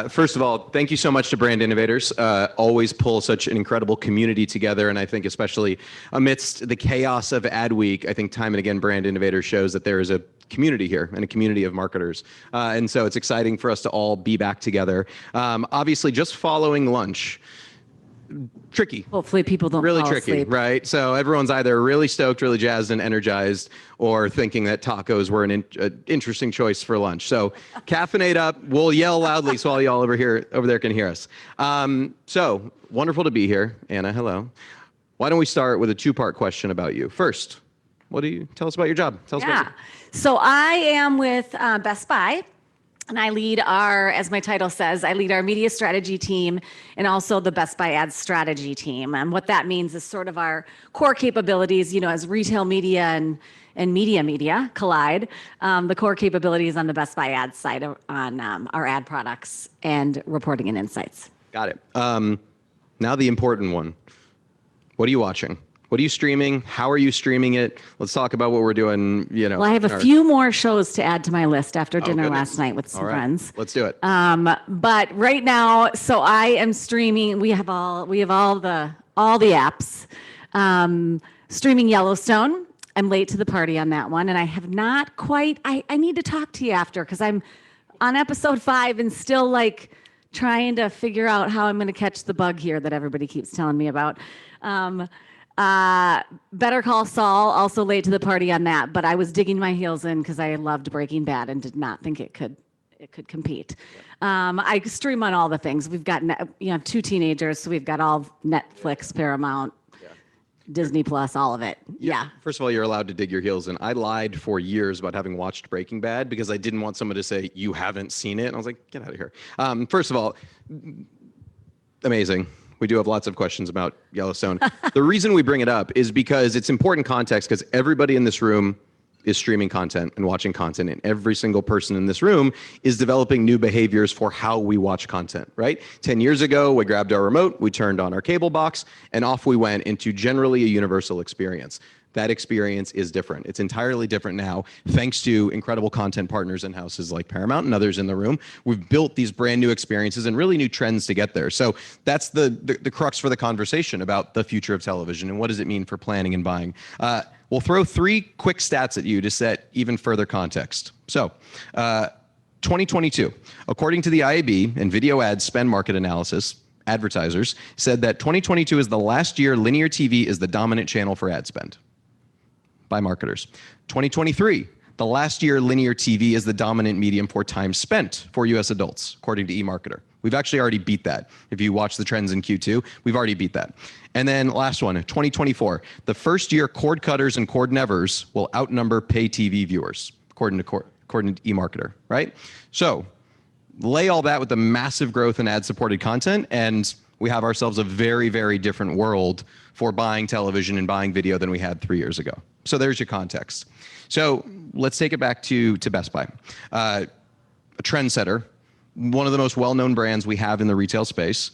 First of all, thank you so much to Brand Innovators. Always pull such an incredible community together, and I think especially amidst the chaos of Ad Week, I think time and again Brand Innovators shows that there is a community here and a community of marketers. And so it's exciting for us to all be back together. Obviously, just following lunch, tricky. Hopefully people don't really fall tricky, asleep. right? So everyone's either really stoked, really jazzed and energized, or thinking that tacos were an interesting choice for lunch. So caffeinate up. We'll yell loudly so all y'all over there can hear us. So wonderful to be here. Anna, hello. Why don't we start with a two-part question about you? First, tell us about your job? Tell us about you. So I am with Best Buy. And I lead as my title says, I lead our media strategy team and also the Best Buy Ads strategy team. And what that means is sort of our core capabilities, as retail media and media collide. The core capabilities on the Best Buy Ads side on our ad products and reporting and insights. Got it. Now the important one. What are you watching? What are you streaming? How are you streaming it? Let's talk about what we're doing. Well, I have a few more shows to add to my list after dinner last night with some friends. Let's do it. But right now, so I am streaming. We have all the apps. Streaming Yellowstone. I'm late to the party on that one, and I have not quite. I need to talk to you after because I'm on episode 5 and still trying to figure out how I'm going to catch the bug here that everybody keeps telling me about. Better Call Saul, also late to the party on that, but I was digging my heels in because I loved Breaking Bad and did not think it could compete. I stream on all the things. We've got 2 teenagers, so we've got all Netflix, Paramount, Disney Plus, all of it. Yeah. First of all, you're allowed to dig your heels in. I lied for years about having watched Breaking Bad because I didn't want someone to say you haven't seen it, and I was like, get out of here. First of all, amazing. We do have lots of questions about Yellowstone. The reason we bring it up is because it's important context because everybody in this room is streaming content and watching content, and every single person in this room is developing new behaviors for how we watch content, right? 10 years ago, we grabbed our remote, we turned on our cable box, and off we went into generally a universal experience. That experience is different. It's entirely different now, thanks to incredible content partners in houses like Paramount and others in the room. We've built these brand new experiences and really new trends to get there. So that's the crux for the conversation about the future of television and what does it mean for planning and buying. We'll throw 3 quick stats at you to set even further context. So 2022, according to the IAB and Video Ad Spend Market Analysis, advertisers said that 2022 is the last year linear TV is the dominant channel for ad spend by marketers. 2023, the last year linear TV is the dominant medium for time spent for US adults, according to eMarketer. We've actually already beat that. If you watch the trends in Q2, we've already beat that. And then last one, 2024, the first year cord cutters and cord nevers will outnumber pay TV viewers, according to eMarketer, right? So lay all that with the massive growth in ad-supported content, and we have ourselves a very, very different world for buying television and buying video than we had 3 years ago. So there's your context. So let's take it back to Best Buy. A trendsetter, one of the most well-known brands we have in the retail space.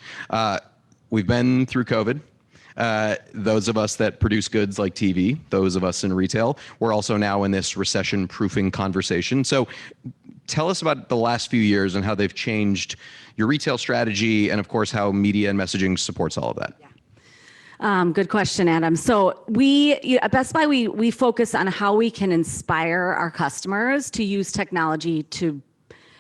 We've been through COVID. Those of us that produce goods like TV, those of us in retail, we're also now in this recession-proofing conversation. So tell us about the last few years and how they've changed your retail strategy and, of course, how media and messaging supports all of that. Yeah. Good question, Adam. So at Best Buy, we focus on how we can inspire our customers to use technology to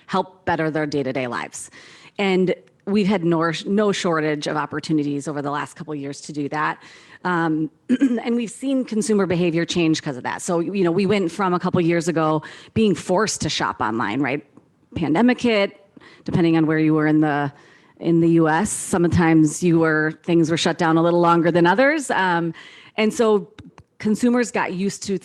help better their day-to-day lives. And we've had no shortage of opportunities over the last couple of years to do that. And we've seen consumer behavior change because of that. So, we went from a couple of years ago being forced to shop online, right? Pandemic hit, depending on where you were in the US, sometimes things were shut down a little longer than others. And so consumers got used to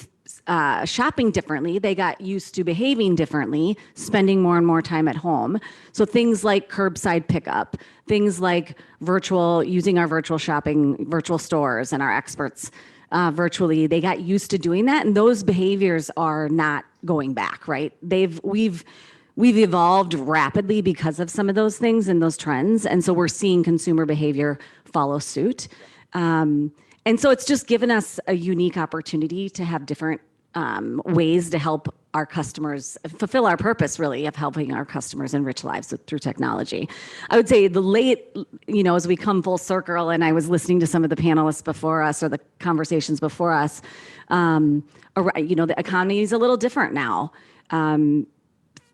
shopping differently. They got used to behaving differently, spending more and more time at home. So things like curbside pickup, things like using our virtual shopping, virtual stores and our experts virtually, they got used to doing that. And those behaviors are not going back, right? We've evolved rapidly because of some of those things and those trends. And so we're seeing consumer behavior follow suit. And so it's just given us a unique opportunity to have different ways to help our customers, fulfill our purpose really of helping our customers enrich lives through technology. I would say as we come full circle, and I was listening to some of the panelists before us or the conversations before us, the economy is a little different now.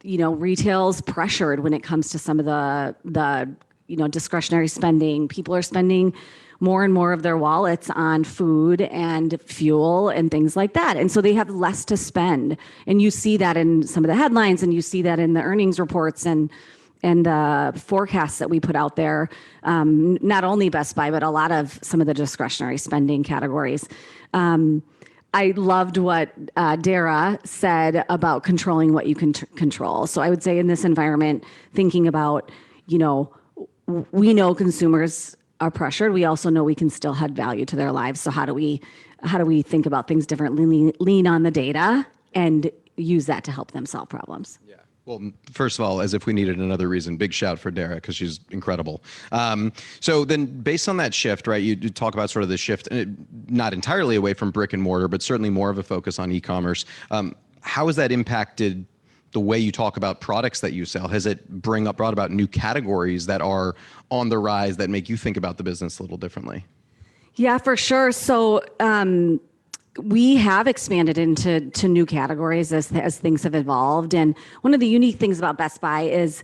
Retail's pressured when it comes to some of the discretionary spending. People are spending more and more of their wallets on food and fuel and things like that. And so they have less to spend. And you see that in some of the headlines, and you see that in the earnings reports and the forecasts that we put out there. Not only Best Buy, but a lot of some of the discretionary spending categories. I loved what Dara said about controlling what you can control. So I would say in this environment, thinking about, we know consumers are pressured. We also know we can still add value to their lives. So how do we think about things differently, lean on the data and use that to help them solve problems? Yeah. Well, first of all, as if we needed another reason, big shout for Dara because she's incredible. So then based on that shift, right, you talk about sort of the shift, not entirely away from brick and mortar, but certainly more of a focus on e-commerce. How has that impacted the way you talk about products that you sell? Has it brought about new categories that are on the rise that make you think about the business a little differently? Yeah, for sure. So we have expanded into new categories as things have evolved. And one of the unique things about Best Buy is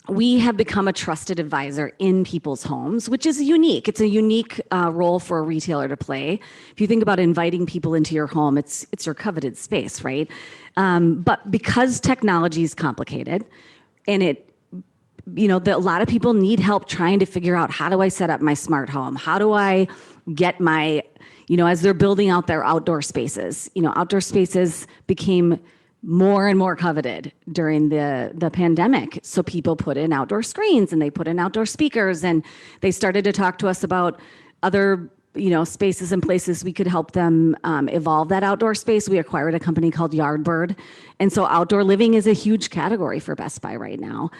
we have become a trusted advisor in people's homes, which is unique. It's a unique role for a retailer to play. If you think about inviting people into your home, it's your coveted space, right? But because technology is complicated, and a lot of people need help trying to figure out, how do I set up my smart home? How do I get my, as they're building out their outdoor spaces, outdoor spaces became more and more coveted during the pandemic. So people put in outdoor screens and they put in outdoor speakers, and they started to talk to us about other spaces and places we could help them evolve that outdoor space. We acquired a company called Yardbird. And so outdoor living is a huge category for Best Buy right now.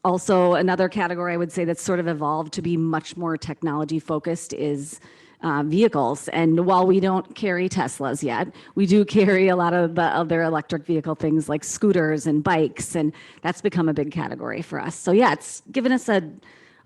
Also, another category I would say that's sort of evolved to be much more technology focused is vehicles. And while we don't carry Teslas yet, we do carry a lot of the other electric vehicle things like scooters and bikes, and that's become a big category for us. So yeah, it's given us a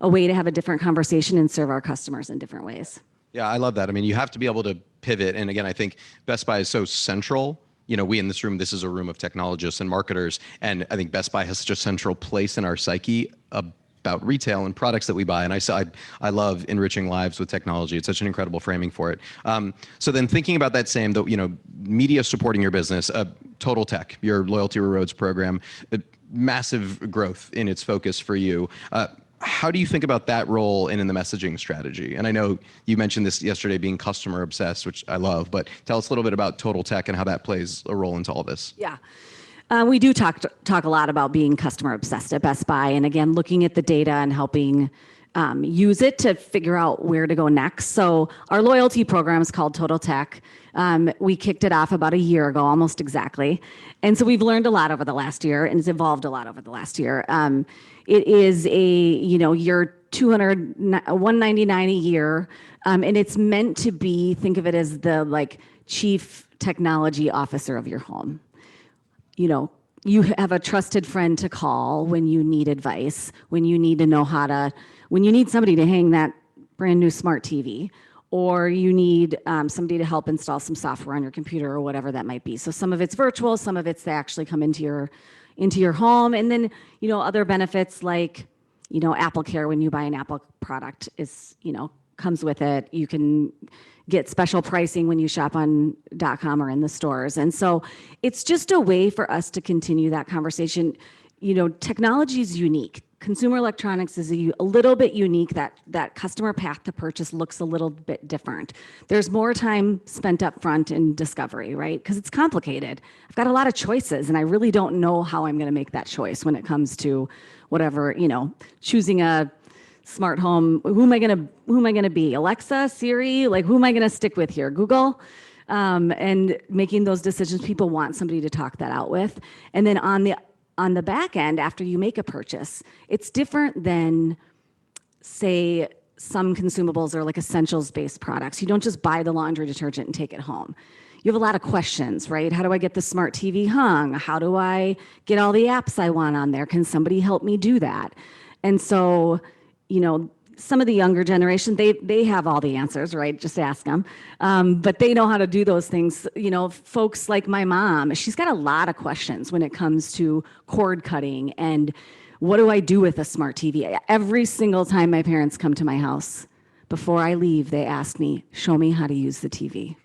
way to have a different conversation and serve our customers in different ways. Yeah, I love that. I mean, you have to be able to pivot. And again, I think Best Buy is so central. We in this room, this is a room of technologists and marketers. And I think Best Buy has such a central place in our psyche about retail and products that we buy. And I love enriching lives with technology. It's such an incredible framing for it. So then thinking about that same, media supporting your business, Total Tech, your loyalty rewards program, massive growth in its focus for you. How do you think about that role in the messaging strategy? And I know you mentioned this yesterday, being customer obsessed, which I love, but tell us a little bit about Total Tech and how that plays a role into all this. Yeah. We do talk a lot about being customer obsessed at Best Buy, and again, looking at the data and helping use it to figure out where to go next. So our loyalty program is called Total Tech. We kicked it off about a year ago, almost exactly. And so we've learned a lot over the last year, and it's evolved a lot over the last year. It is year $199 a year, and it's meant to be, think of it as the chief technology officer of your home. You have a trusted friend to call when you need advice, when you need to know when you need somebody to hang that brand new smart TV, or you need somebody to help install some software on your computer or whatever that might be. So some of it's virtual, some of it's they actually come into your home. And then, other benefits like, Apple Care, when you buy an Apple product is, comes with it. You can get special pricing when you shop on .com or in the stores. And so it's just a way for us to continue that conversation. Technology is unique. Consumer electronics is a little bit unique. That customer path to purchase looks a little bit different. There's more time spent up front in discovery, right? Because it's complicated. I've got a lot of choices, and I really don't know how I'm going to make that choice when it comes to whatever, choosing a smart home. Who am I going to be? Alexa, Siri? Who am I going to stick with here? Google? And making those decisions, people want somebody to talk that out with. And then on the back end, after you make a purchase, it's different than, say, some consumables or essentials-based products. You don't just buy the laundry detergent and take it home. you have a lot of questions, right? How do I get the smart TV hung? How do I get all the apps I want on there? Can somebody help me do that? And so, some of the younger generation, they have all the answers, right? Just ask them. But they know how to do those things. Folks like my mom, she's got a lot of questions when it comes to cord cutting and what do I do with a smart TV? Every single time my parents come to my house, before I leave, they ask me, show me how to use the TV.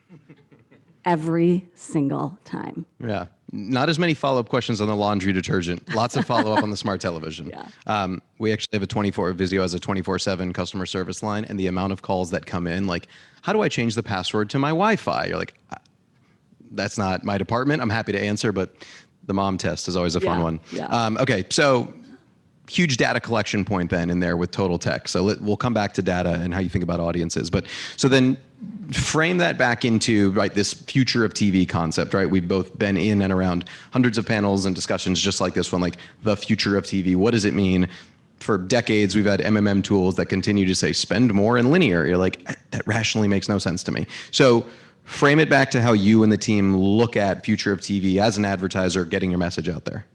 Every single time. Yeah. Not as many follow-up questions on the laundry detergent. Lots of follow-up on the smart television. Yeah. We actually have Vizio has a 24/7 customer service line, and the amount of calls that come in, like, how do I change the password to my Wi-Fi? You're like, that's not my department. I'm happy to answer, but the mom test is always a fun one. Yeah. Okay, so huge data collection point then in there with Total Tech. So we'll come back to data and how you think about audiences. But so then frame that back into this future of TV concept, right? We've both been in and around hundreds of panels and discussions just like this one, like the future of TV. What does it mean? For decades, we've had MMM tools that continue to say spend more in linear. You're like, that rationally makes no sense to me. So frame it back to how you and the team look at future of TV as an advertiser, getting your message out there.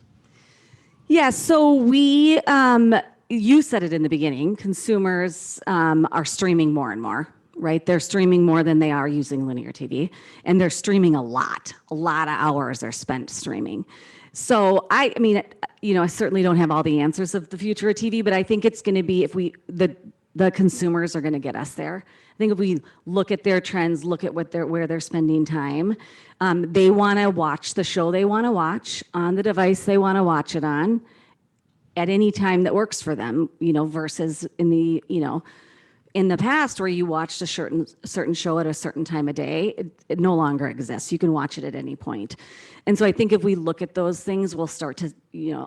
Yeah, so you said it in the beginning, consumers are streaming more and more, right? They're streaming more than they are using linear TV, and they're streaming a lot of hours are spent streaming. So I certainly don't have all the answers of the future of TV, but I think it's going to be the consumers are going to get us there. I think if we look at their trends, look at where they're spending time, they want to watch the show they want to watch on the device they want to watch it on at any time that works for them, versus in the past where you watched a certain show at a certain time of day, it no longer exists. You can watch it at any point. And so I think if we look at those things, we'll start to,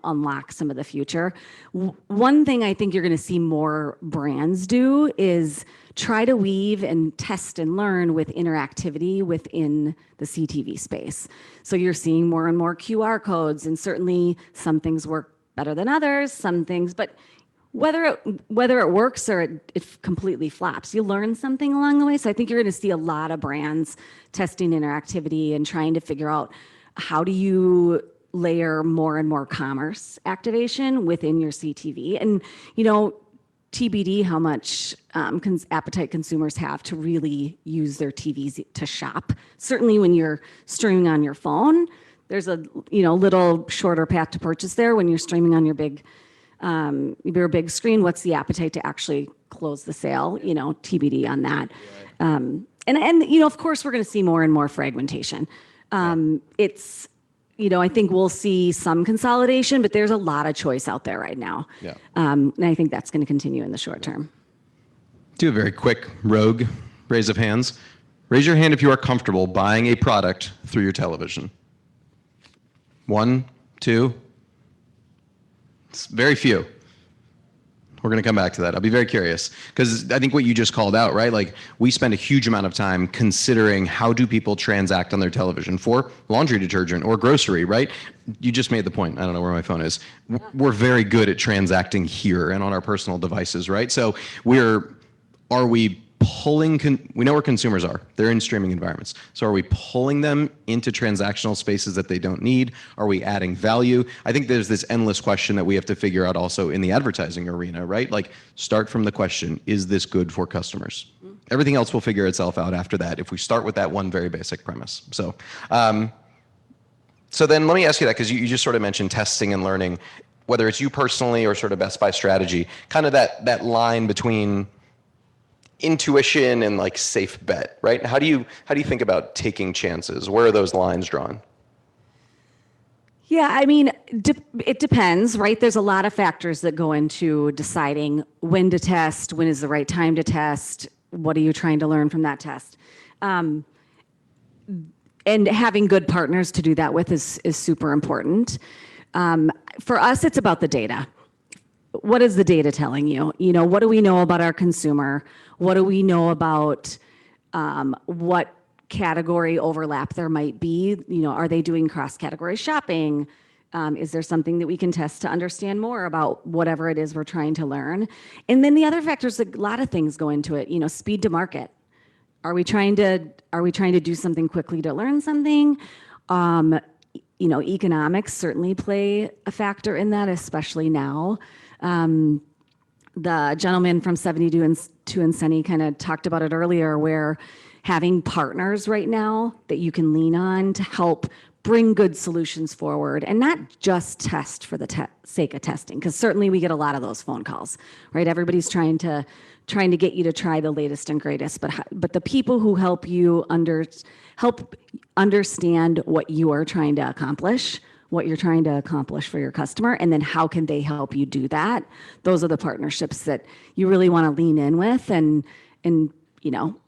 unlock some of the future. One thing I think you're going to see more brands do is try to weave and test and learn with interactivity within the CTV space. So you're seeing more and more QR codes, and certainly some things work better than others, some things, but whether it works or it completely flops, you learn something along the way. So I think you're going to see a lot of brands testing interactivity and trying to figure out how do you layer more and more commerce activation within your CTV. And, TBD how much appetite consumers have to really use their TVs to shop. Certainly when you're streaming on your phone, there's a little shorter path to purchase there. When you're streaming on your big screen, what's the appetite to actually close the sale? TBD on that. And of course, we're going to see more and more fragmentation. It's, I think we'll see some consolidation, but there's a lot of choice out there right now. Yeah. And I think that's going to continue in the short term. Do a very quick rogue raise of hands. Raise your hand if you are comfortable buying a product through your television. 1, 2. It's very few. We're going to come back to that. I'll be very curious because I think what you just called out, right? Like we spend a huge amount of time considering how do people transact on their television for laundry detergent or grocery, right? You just made the point. I don't know where my phone is. We're very good at transacting here and on our personal devices, right? So are we pulling, we know where consumers are. They're in streaming environments. So are we pulling them into transactional spaces that they don't need? Are we adding value? I think there's this endless question that we have to figure out also in the advertising arena, right? Like start from the question, is this good for customers? Everything else will figure itself out after that if we start with that one very basic premise. So then let me ask you that, because you just sort of mentioned testing and learning, whether it's you personally or sort of Best Buy strategy, kind of that line between intuition and like safe bet, right? How do you think about taking chances? Where are those lines drawn? Yeah, I mean, it depends, right? There's a lot of factors that go into deciding when to test, when is the right time to test, what are you trying to learn from that test? And having good partners to do that with is super important. For us, it's about the data. What is the data telling you? What do we know about our consumer? What do we know about what category overlap there might be? Are they doing cross-category shopping? Is there something that we can test to understand more about whatever it is we're trying to learn? And then the other factors, a lot of things go into it. Speed to market. Are we trying to do something quickly to learn something? Economics certainly play a factor in that, especially now. The gentleman from 72 and Sunny kind of talked about it earlier, where having partners right now that you can lean on to help bring good solutions forward and not just test for the sake of testing, because certainly we get a lot of those phone calls, right? Everybody's trying to get you to try the latest and greatest, but the people who help you help understand what you are trying to accomplish, what you're trying to accomplish for your customer, and then how can they help you do that? Those are the partnerships that you really want to lean in with and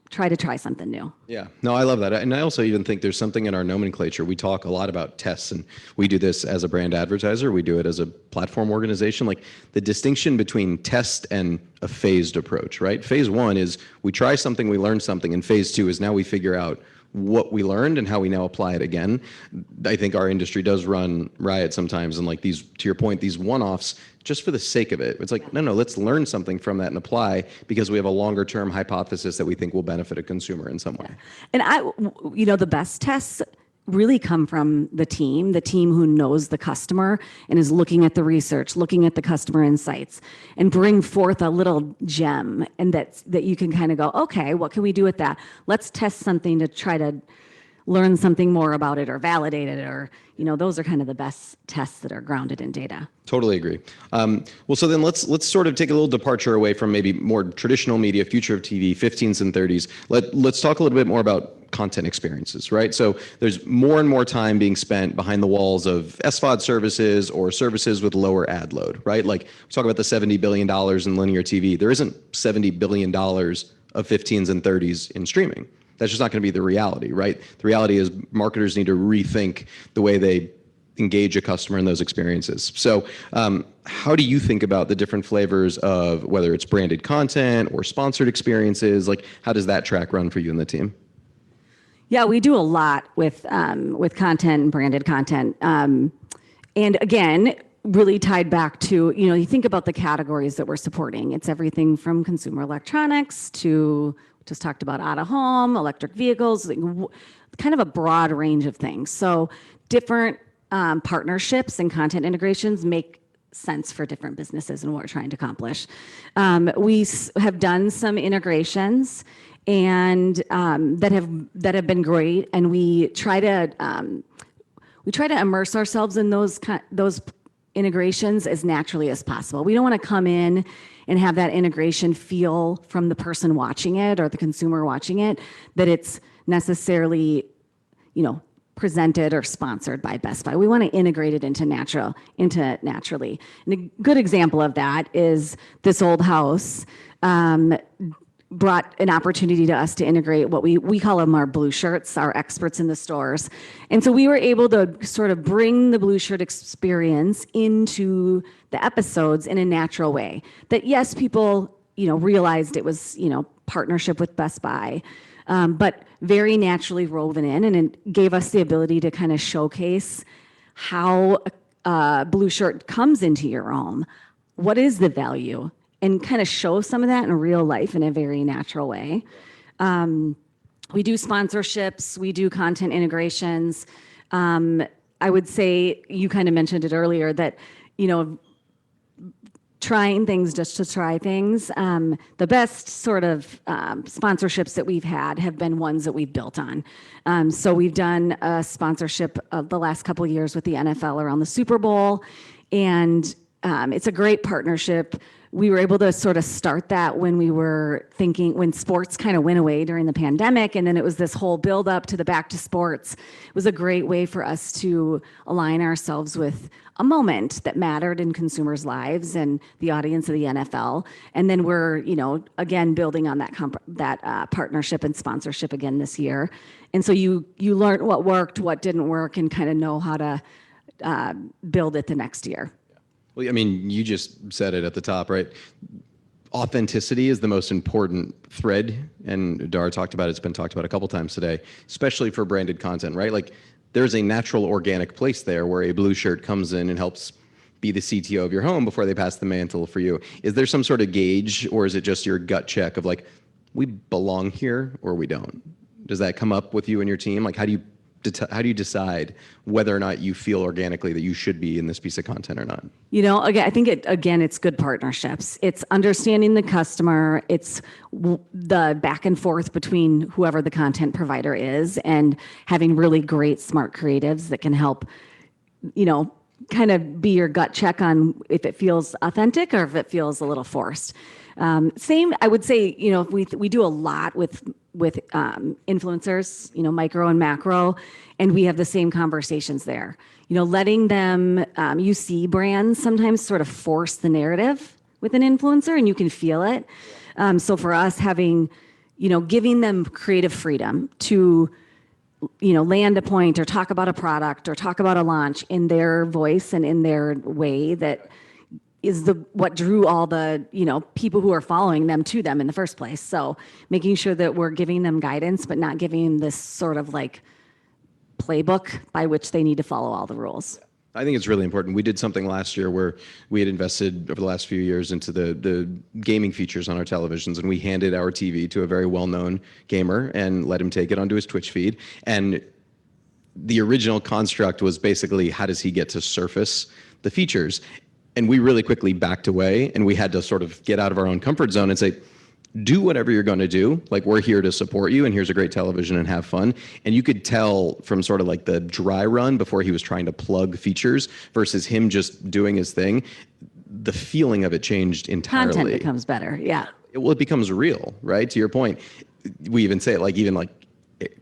try something new. Yeah, no, I love that. And I also even think there's something in our nomenclature. We talk a lot about tests, and we do this as a brand advertiser. We do it as a platform organization. Like the distinction between test and a phased approach, right? Phase one is we try something, we learn something, and phase two is now we figure out what we learned and how we now apply it again. I think our industry does run riot sometimes, and like these, to your point, these one-offs just for the sake of it. It's like, no, let's learn something from that and apply, because we have a longer term hypothesis that we think will benefit a consumer in some way. And the best tests really come from the team who knows the customer and is looking at the research, looking at the customer insights, and bring forth a little gem, and that you can kind of go, okay, what can we do with that? Let's test something to try to learn something more about it or validate it, or those are kind of the best tests that are grounded in data. Totally agree. Well, so then let's sort of take a little departure away from maybe more traditional media, future of TV, 15s and 30s. Let's talk a little bit more about content experiences, right? So there's more and more time being spent behind the walls of SVOD services or services with lower ad load, right? Like we talk about the $70 billion in linear TV. There isn't $70 billion of 15s and 30s in streaming. That's just not going to be the reality, right? The reality is marketers need to rethink the way they engage a customer in those experiences. So how do you think about the different flavors of whether it's branded content or sponsored experiences? Like how does that track run for you and the team? Yeah, we do a lot with content and branded content. And again, really tied back to, you think about the categories that we're supporting. It's everything from consumer electronics to, just talked about out of home, electric vehicles, kind of a broad range of things. So different partnerships and content integrations make sense for different businesses and what we're trying to accomplish. We have done some integrations and that have been great, and we try to immerse ourselves in those integrations as naturally as possible. We don't want to come in and have that integration feel from the person watching it or the consumer watching it that it's necessarily, presented or sponsored by Best Buy. We want to integrate it into naturally. And a good example of that is This Old House brought an opportunity to us to integrate what we call them our blue shirts, our experts in the stores. And so we were able to sort of bring the blue shirt experience into the episodes in a natural way. That yes, people, realized it was, partnership with Best Buy, but very naturally woven in, and it gave us the ability to kind of showcase how a blue shirt comes into your home. What is the value? And kind of show some of that in real life in a very natural way. We do sponsorships, we do content integrations. I would say, you kind of mentioned it earlier, that, trying things just to try things. The best sort of sponsorships that we've had have been ones that we've built on. So we've done a sponsorship of the last couple of years with the NFL around the Super Bowl, and it's a great partnership. We were able to sort of start that when sports kind of went away during the pandemic, and then it was this whole build up to the back to sports. It was a great way for us to align ourselves with a moment that mattered in consumers' lives and the audience of the NFL. And then we're, again, building on that partnership and sponsorship again this year. And so you learn what worked, what didn't work, and kind of know how to build it the next year. Well, I mean, you just said it at the top, right? Authenticity is the most important thread, and Dara talked about it. It's been talked about a couple times today, especially for branded content, right? Like there's a natural organic place there where a blue shirt comes in and helps be the CTO of your home before they pass the mantle for you. Is there some sort of gauge, or is it just your gut check of like, we belong here or we don't? Does that come up with you and your team? Like, how do you decide whether or not you feel organically that you should be in this piece of content or not? Again, I think it's good partnerships. It's understanding the customer. It's the back and forth between whoever the content provider is, and having really great smart creatives that can help, kind of be your gut check on if it feels authentic or if it feels a little forced. Same, I would say, we do a lot with influencers, micro and macro, and we have the same conversations there. Letting them, you see brands sometimes sort of force the narrative with an influencer, and you can feel it. So for us, having, giving them creative freedom to, land a point or talk about a product or talk about a launch in their voice and in their way that is what drew all the, people who are following them to them in the first place. So making sure that we're giving them guidance, but not giving them this sort of like playbook by which they need to follow all the rules. I think it's really important. We did something last year where we had invested over the last few years into the gaming features on our televisions, and we handed our TV to a very well-known gamer and let him take it onto his Twitch feed. And the original construct was basically, how does he get to surface the features? And we really quickly backed away, and we had to sort of get out of our own comfort zone and say, do whatever you're going to do. Like, we're here to support you, and here's a great television, and have fun. And you could tell from sort of like the dry run before he was trying to plug features versus him just doing his thing, the feeling of it changed entirely. Content becomes better. Yeah. Well, it becomes real, right? To your point, we even say it like, even like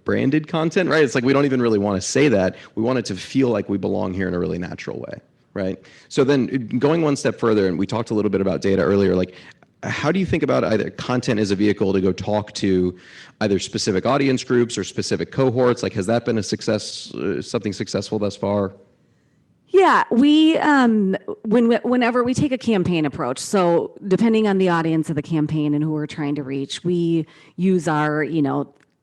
branded content, right? It's like, we don't even really want to say that. We want it to feel like we belong here in a really natural way. Right. So then going one step further, and we talked a little bit about data earlier, like, how do you think about either content as a vehicle to go talk to either specific audience groups or specific cohorts? Like, has that been a success, something successful thus far? Yeah, whenever we take a campaign approach, so depending on the audience of the campaign and who we're trying to reach, we use our,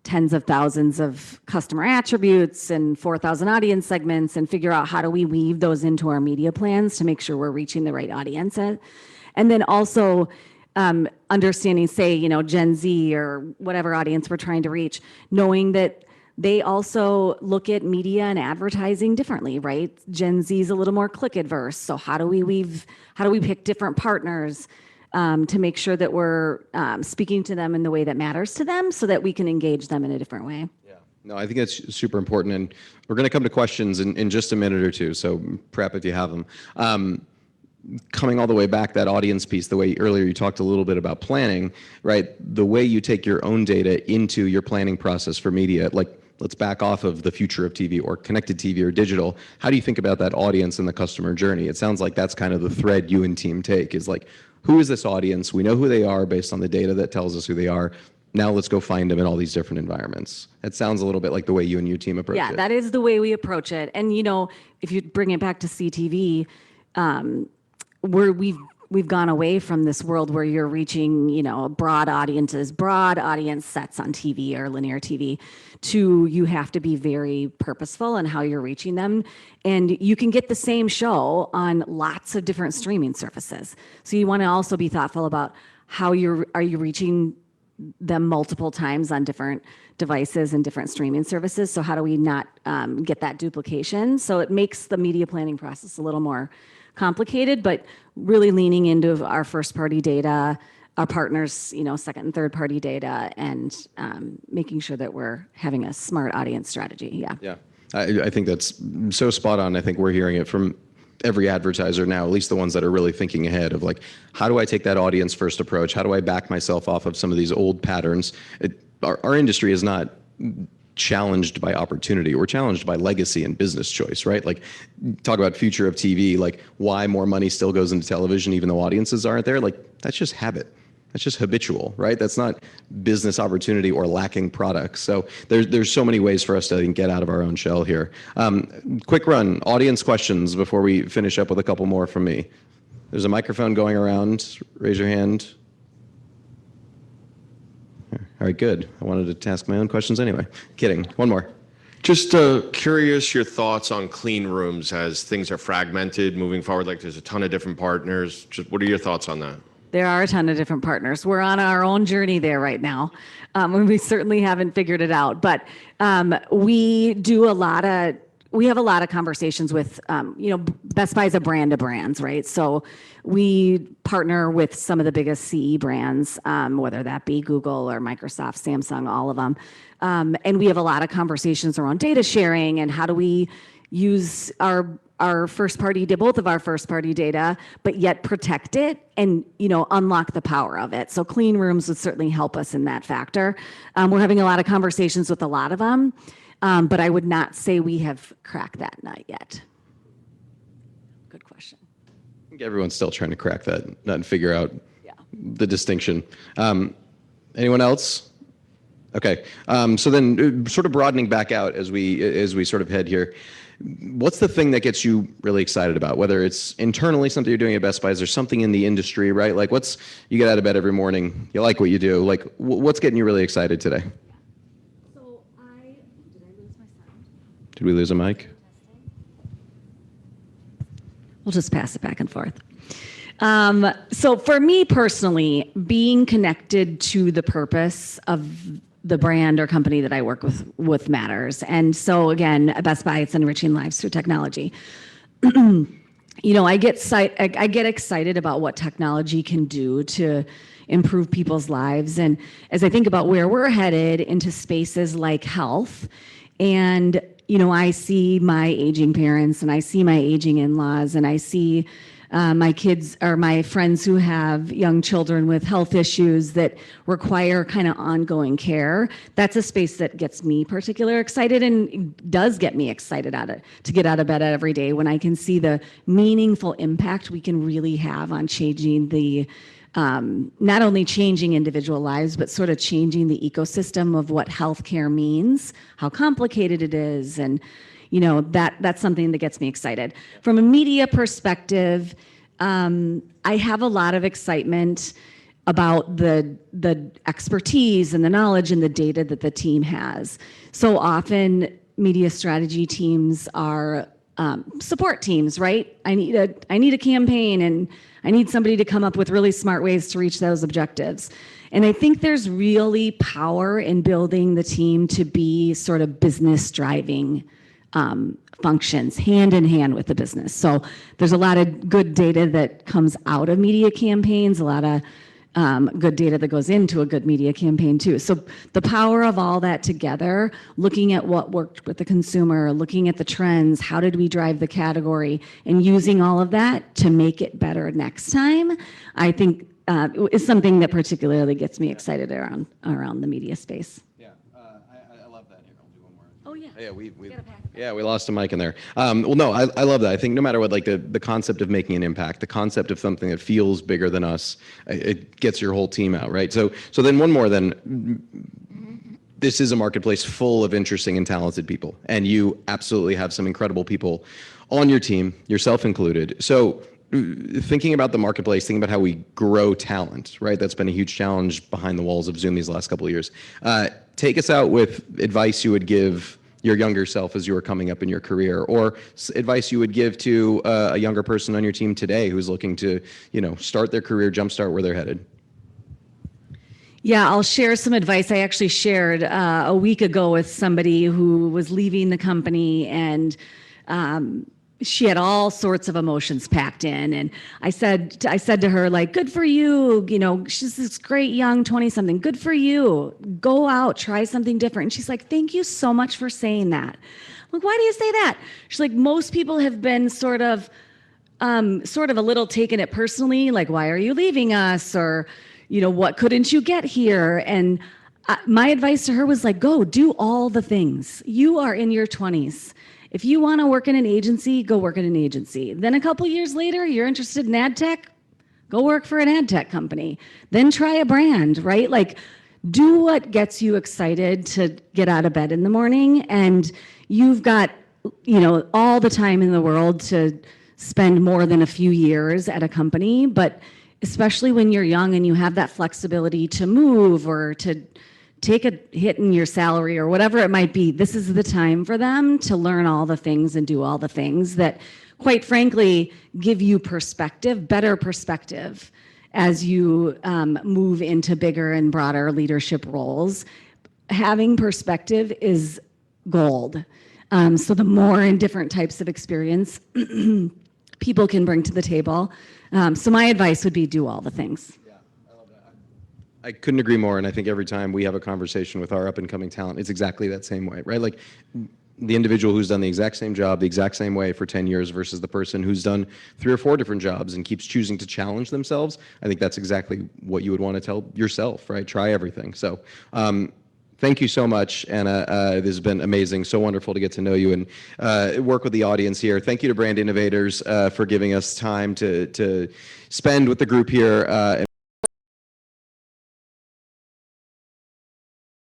tens of thousands of customer attributes and 4,000 audience segments, and figure out how do we weave those into our media plans to make sure we're reaching the right audience. And then also understanding, say, Gen Z or whatever audience we're trying to reach, knowing that they also look at media and advertising differently, right? Gen Z is a little more click adverse. So how do we pick different partners to make sure that we're speaking to them in the way that matters to them, so that we can engage them in a different way? Yeah. No, I think that's super important. And we're going to come to questions in just a minute or two. So prep if you have them. Coming all the way back, that audience piece, the way earlier you talked a little bit about planning, right? The way you take your own data into your planning process for media, like, let's back off of the future of TV or connected TV or digital. How do you think about that audience and the customer journey? It sounds like that's kind of the thread you and team take, is like, who is this audience? We know who they are based on the data that tells us who they are. Now let's go find them in all these different environments. It sounds a little bit like the way you and your team approach it. Yeah, that is the way we approach it. And, if you bring it back to CTV, we've gone away from this world where you're reaching, broad audience sets on TV or linear TV, to you have to be very purposeful in how you're reaching them. And you can get the same show on lots of different streaming services. So you want to also be thoughtful about how are you reaching them multiple times on different devices and different streaming services. So how do we not get that duplication? So it makes the media planning process a little more complicated, but really leaning into our first party data, our partners, second and third party data, and making sure that we're having a smart audience strategy. Yeah. Yeah. I think that's so spot on. I think we're hearing it from every advertiser now, at least the ones that are really thinking ahead of like, how do I take that audience first approach? How do I back myself off of some of these old patterns? Our industry is not challenged by opportunity. We're challenged by legacy and business choice, right? Like, talk about future of TV, like why more money still goes into television even though audiences aren't there. Like, that's just habit. That's just habitual, right? That's not business opportunity or lacking products. So there's so many ways for us to get out of our own shell here. Quick run, audience questions before we finish up with a couple more from me. There's a microphone going around. Raise your hand. All right, good. I wanted to ask my own questions anyway. Kidding. One more. Just curious your thoughts on clean rooms as things are fragmented moving forward. Like, there's a ton of different partners. Just what are your thoughts on that? There are a ton of different partners. We're on our own journey there right now. And we certainly haven't figured it out, but we have a lot of conversations with, Best Buy is a brand of brands, right? So we partner with some of the biggest CE brands, whether that be Google or Microsoft, Samsung, all of them. And we have a lot of conversations around data sharing and how do we use our first party, both of our first party data, but yet protect it and, unlock the power of it. So clean rooms would certainly help us in that factor. We're having a lot of conversations with a lot of them, but I would not say we have cracked that nut yet. Good question. I think everyone's still trying to crack that nut and figure out the distinction. Anyone else? Okay. So then sort of broadening back out as we sort of head here. What's the thing that gets you really excited about, whether it's internally something you're doing at Best Buy, is there something in the industry, right? Like you get out of bed every morning, you like what you do, like what's getting you really excited today? So did I lose my sound? Did we lose a mic? We'll just pass it back and forth. So for me personally, being connected to the purpose of the brand or company that I work with matters. And so again, at Best Buy, it's enriching lives through technology. I get excited about what technology can do to improve people's lives. And as I think about where we're headed into spaces like health, and I see my aging parents and I see my aging in-laws and I see my kids or my friends who have young children with health issues that require kind of ongoing care. That's a space that gets me particularly excited and does get me excited to get out of bed every day when I can see the meaningful impact we can really have on changing not only changing individual lives, but sort of changing the ecosystem of what healthcare means, how complicated it is, and that's something that gets me excited. From a media perspective, I have a lot of excitement about the expertise and the knowledge and the data that the team has. So often media strategy teams are support teams, right? I need a campaign and I need somebody to come up with really smart ways to reach those objectives. And I think there's really power in building the team to be sort of business driving functions hand in hand with the business. So there's a lot of good data that comes out of media campaigns, a lot of good data that goes into a good media campaign too. So the power of all that together, looking at what worked with the consumer, looking at the trends, how did we drive the category, and using all of that to make it better next time, I think is something that particularly gets me excited around the media space. I love that. Here, I'll do one more. Oh yeah. We lost a mic in there. Well, no, I love that. I think no matter what, like the concept of making an impact, the concept of something that feels bigger than us, it gets your whole team out, right? So then one more then. This is a marketplace full of interesting and talented people, and you absolutely have some incredible people on your team, yourself included. So thinking about the marketplace, thinking about how we grow talent, right? That's been a huge challenge behind the walls of Zoom these last couple of years. Take us out with advice you would give your younger self as you were coming up in your career, or advice you would give to a younger person on your team today who's looking to, start their career, jumpstart where they're headed. Yeah, I'll share some advice I actually shared a week ago with somebody who was leaving the company, and she had all sorts of emotions packed in. And I said to her, like, good for you. She's this great young 20-something. Good for you. Go out, try something different. And she's like, thank you so much for saying that. I'm like, why do you say that? She's like, most people have been sort of a little taken it personally. Like, why are you leaving us? Or, what couldn't you get here? And my advice to her was like, go do all the things. You are in your 20s. If you want to work in an agency, go work in an agency. Then a couple years later, you're interested in ad tech, go work for an ad tech company. Then try a brand, right? Like, do what gets you excited to get out of bed in the morning. And you've got, all the time in the world to spend more than a few years at a company. But especially when you're young and you have that flexibility to move or to take a hit in your salary or whatever it might be, this is the time for them to learn all the things and do all the things that, quite frankly, give you perspective, better perspective, as you move into bigger and broader leadership roles. Having perspective is gold. So the more and different types of experience people can bring to the table. So my advice would be do all the things. I couldn't agree more. And I think every time we have a conversation with our up and coming talent, it's exactly that same way, right? Like the individual who's done the exact same job, the exact same way for 10 years versus the person who's done 3 or 4 different jobs and keeps choosing to challenge themselves. I think that's exactly what you would want to tell yourself, right? Try everything. So, thank you so much, Anna. This has been amazing. So wonderful to get to know you and work with the audience here. Thank you to Brand Innovators for giving us time to spend with the group here and